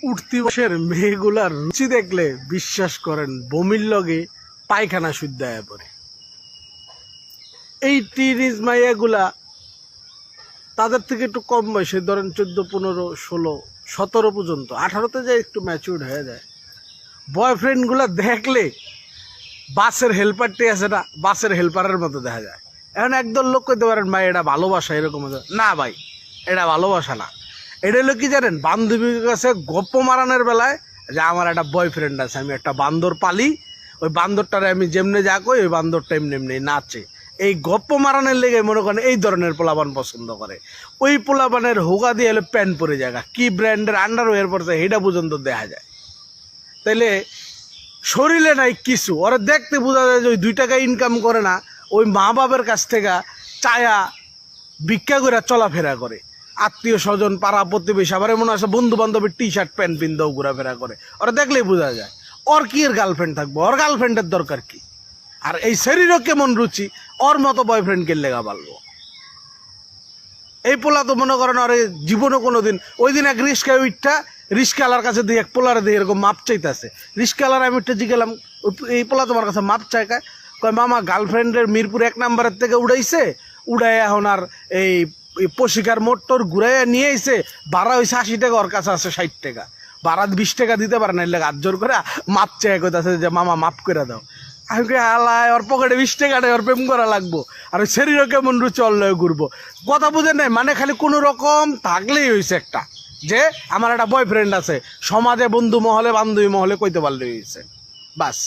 উঠতি বয়সের মেয়েগুলার রুচি দেখলে বিশ্বাস করেন বমির লগে পায়খানা শুদ্ধ হয়ে পড়ে। এই টিনেজ মাইয়াগুলা তাদের থেকে একটু কম বয়সে, ধরেন 14, 15, 16, 17 পর্যন্ত, 18তে যে একটু ম্যাচিউর্ড হয়ে যায়। বয়ফ্রেন্ডগুলা দেখলে বাসের হেল্পারটি আছে না, বাসের হেল্পারের মতো দেখা যায়। এখন একদল লোক কইতে পারেন ভাই এটা ভালোবাসা, এরকম না ভাই, এটা ভালোবাসা না। এটা হলো কি জানেন, বান্ধবীর কাছে গপ্প মারানোর বেলায় যে আমার একটা বয়ফ্রেন্ড আছে, আমি একটা বান্দর পালি, ওই বান্দরটারে আমি যেমনে যা কই ওই বান্দরটা এমনি এমনি নাচে। এই গপ্প মারানোর লেগে মনে করেন এই ধরনের পোলাবান পছন্দ করে। ওই পোলাবানের হোগা দিয়ে হলে প্যান্ট পরে জায়গা, কি ব্র্যান্ডের আন্ডারওয়্যার পরছে সেটা পর্যন্ত দেখা যায়। তাইলে শরীরে নাই কিছু, ওরা দেখতে বোঝা যায় যে ওই 2 টাকা ইনকাম করে না, ওই মা বাবার কাছ থেকে চায়া ভিক্ষা করে চলাফেরা করে। আত্মীয় স্বজন, পাড়া প্রতিবেশী, আবার এমন আছে বন্ধু বান্ধবের টি-শার্ট প্যান্ট পিন্দাও ঘোরাফেরা করে। ওরা দেখলেই বোঝা যায় ওর কি এর গার্লফ্রেন্ড থাকবো, ওর গার্লফ্রেন্ডের দরকার কি? আর এই শরীরও কেমন রুচি, ওর মতো বয়ফ্রেন্ডকে লেগা পারবো। এই পোলা তো মনে করেন আর জীবনও কোনোদিন, ওই দিন এক রিস্কায় উঠটা রিস্কালার কাছে দিয়ে এক পোলারে দিয়ে এরকম মাপ চাইতেছে। রিস্কালার আমি উঠতে জিগেলাম, এই পোলা তোমার কাছে মাপ চাই কয় মামা গার্লফ্রেন্ডের মিরপুর 1 নম্বরের থেকে উড়াইছে, উড়াই এখন আর এই পশিকার মোটর ঘুরাইয়া নিয়ে আইছে, ভাড়া হয়েছে 80 টাকা, ওর কাছে আছে 60 টাকা, ভাড়া 20 টাকা দিতে পারে না, এলে হাত জোর করে মাপ চাই কইতাছে যে মামা মাপ করে দাও। আমি কে হালায়, ওর পকেটে 20 টাকা নেই, ওর প্রেম করা লাগবো, আর ওই শরীরও কেমন রুচি অল্লয়ে ঘুরবো। কথা বুঝে নেই, মানে খালি কোনো রকম থাকলেই হয়েছে একটা, যে আমার একটা বয়ফ্রেন্ড আছে, সমাজে বন্ধু মহলে বান্ধবী মহলে কইতে পারলেই হয়েছে, বাস।